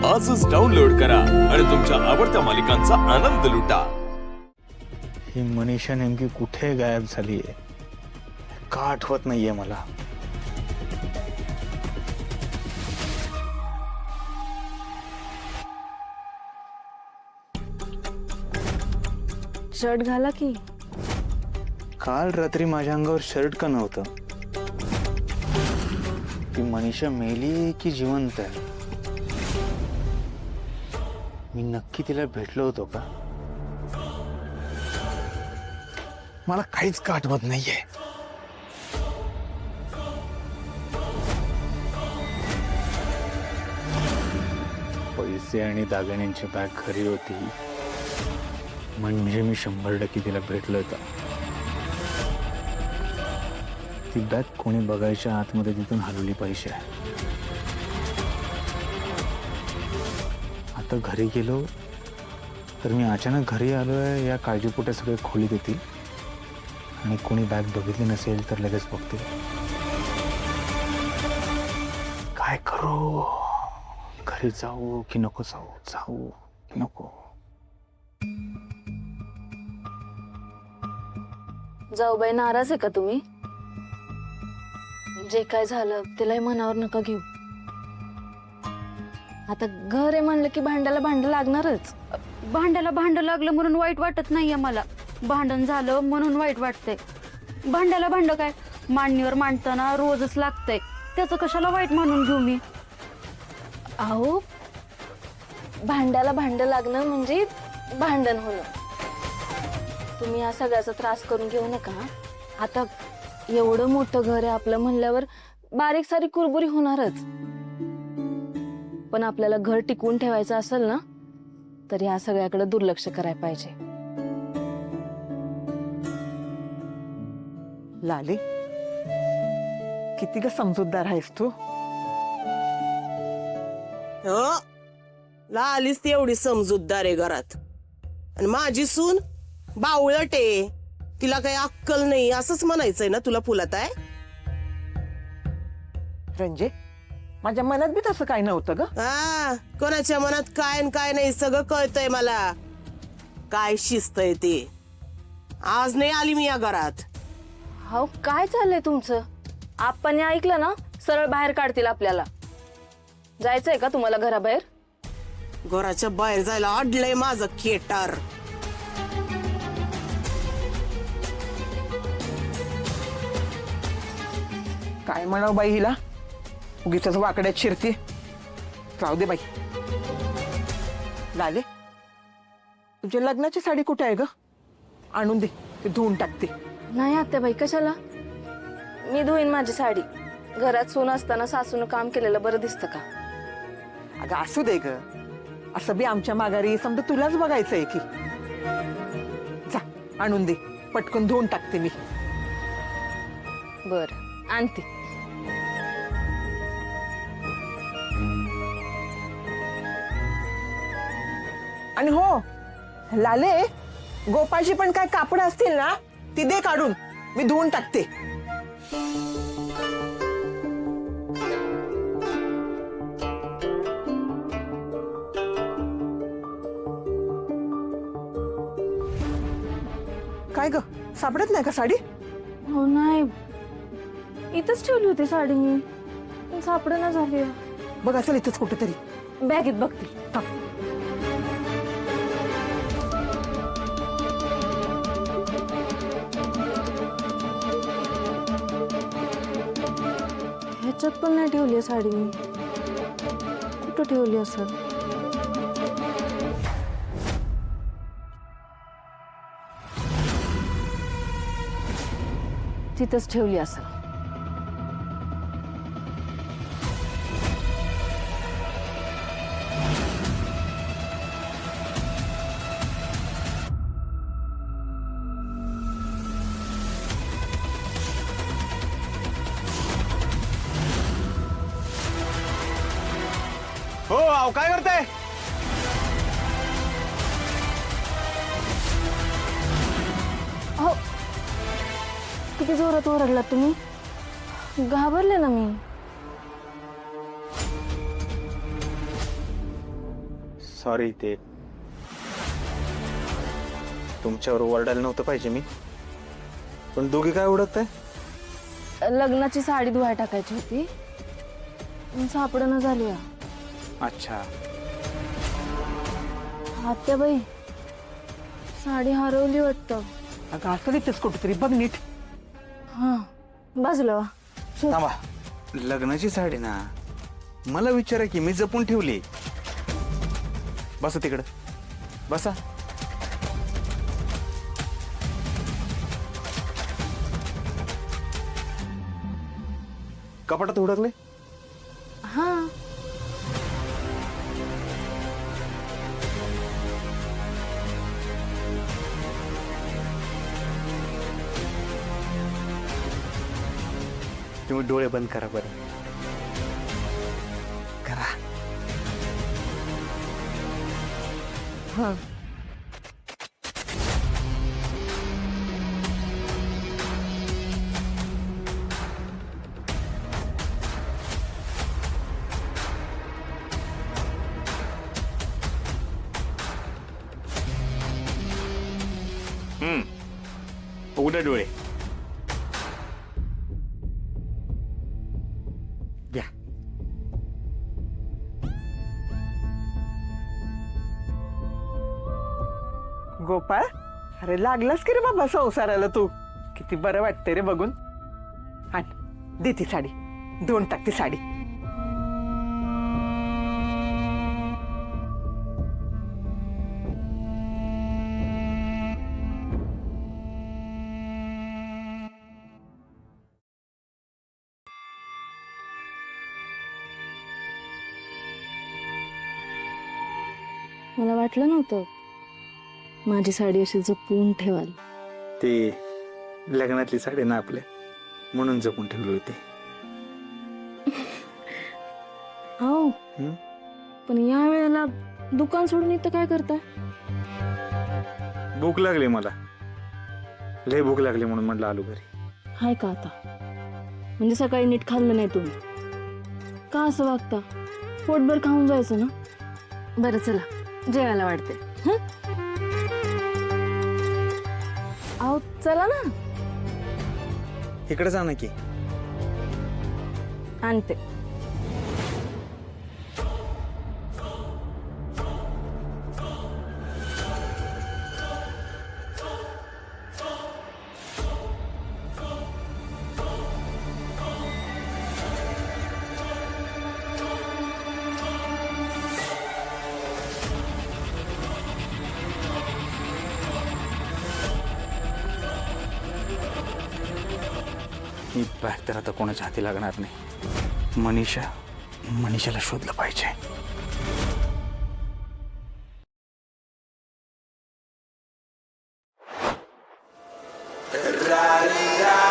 आजच डाउनलोड करा आणि तुमच्या आवडत्या मालिकांचा आनंद लुटा। ही मनीषा नेमकी कुठे गायब झालीये का आठवत नाहीये मला। शर्ट घाला की। काल रात्री माझ्या अंगावर शर्ट का नव्हतं? ती मनीषा मेली की जिवंत आहे? मी नक्की तिला भेटलो होतो का? मला काहीच का आठवत नाहीये। पैसे आणि दागिन्यांची बॅग घरी होती म्हणजे मी 100% तिला भेटलो होतो। ती बॅग कोणी बघायच्या आतमध्ये तिथून हलवली पाहिजे। आता घरी गेलो तर मी अचानक घरी आलोय या काळजीपोटे सगळे खोलीत येतील आणि कोणी बॅग बघितली नसेल तर लगेच बघतील। काय करू? घरी जाऊ की नको जाऊ? जाऊ की नको? जाऊबाई नाराज आहे का तुम्ही? जे काय झालं तिलाही मनावर नका घेऊ। आता घर आहे म्हणलं की भांड्याला भांड लागणारच। भांड्याला भांड लागलं म्हणून वाईट वाटत नाहीये मला, भांडण झालं म्हणून वाईट वाटतंय। भांड्याला भांड काय मांडणीवर मांडताना रोजच लागतंय, त्याचं कशाला वाईट म्हणून घेऊ मी? अहो, भांड्याला भांड लागणं म्हणजे भांडण होणं। तुम्ही या सगळ्याचा त्रास करून घेऊ नका। आता एवढं मोठं घर आहे आपलं म्हणल्यावर बारीक सारी कुरबुरी होणारच, पण आपल्याला घर टिकवून ठेवायचं असेल ना तर या सगळ्याकडे दुर्लक्ष करायला पाहिजे। लाली, किती ग समजूतदार आहेस तू। लालीच ती एवढी समजूतदार आहे घरात, आणि माझी सून बावळट आहे, तिला काही अक्कल नाही असंच म्हणायचंय ना तुला? फुलत आहे रंजे, माझ्या मनात बी तसं काय नव्हतं ग। हा, कोणाच्या मनात काय आणि काय नाही सगळं कळतंय मला। काय शिस्त आहे ते, आज नाही आली मी या घरात। हो, काय चाललंय तुमचं? आपण ऐकलं ना सरळ बाहेर काढतील आपल्याला। जायचंय का तुम्हाला घराबाहेर? घराच्या बाहेर जायला अडलंय माझं खेटर। काय म्हणावं बाई हिला, उगीच वाकड्यात शिरते। जाऊ दे बाई। लाले, तुझ्या लग्नाची साडी कुठे आहे ग? आणून दे, ते धुवून टाकते। नाही आत्याबाई, कशाला? मी धुईन माझी साडी। घरात सून असताना सासून काम केलेलं बरं दिसतं का? अगं असू दे ग, असं बी आमच्या माघारी समजा तुलाच बघायचंय की। जा आणून दे, पटकन धुवून टाकते मी। बर, आणते। आणि हो लाले, गोपाळची पण काय कापड असतील ना ती दे काढून, मी धुवून टाकते। काय ग, सापडत नाही का साडी? हो नाही, इथंच ठेवली होती साडी मी, पण सापडेना झाली। बघ असेल इथंच कुठेतरी। बॅगेत बघते। ह्याच्यात पण नाही ठेवली साडी मी, कुठं ठेवली असेल? तिथंच ठेवली असेल। हो, अहो काय करताय? हो, किती जोरात ओरडला तुम्ही, घाबरले ना मी। सॉरी, ते तुमच्यावर ओरडायला नव्हतं पाहिजे मी, पण दोघी काय ओळखत आहे? लग्नाची साडी धुवाय टाकायची होती, पण सापडणं झाली या. अच्छा, आत्याबाई, साडी हरवली वाटतं. अगं असं तिथेच कुठेतरी बघ नीट. हा, बाजूला वा. थांबा, लग्नाची साडी ना, मला विचारा की मी जपून ठेवली. बसा तिकडं, बसा. कपाटात उडकले? हा, तुम्ही डोळे बंद करा बरं. करा. हा, उघडा डोळे. द्या. गोपाळ, अरे लागलास की रे बाबा संसाराला तू. किती बरं वाटतंय रे बघून. आण, दे ती साडी, धुवून टाक ती साडी. मला वाटलं नव्हतं माझी साडी अशी जपून ठेवाल. ते लग्नातली साडी ना आपल्या, म्हणून जपून ठेवली होती. हो, पण या वेळेला दुकान सोडून इथं काय करताय? भूक लागली मला, लय भूक लागली म्हणून म्हटलं आलो घरी. हाय का आता? म्हणजे सकाळी नीट खाल्लं नाही तुम्ही, का असं वागता? पोटभर खाऊन जायचं ना. बरं चला, जेवायला वाटते. अहो चला ना. इकडे जा ना की. आणते. ही बॅग तर आता कोणाच्या हाती लागणार नाही. मनीषाला शोधलं पाहिजे. रा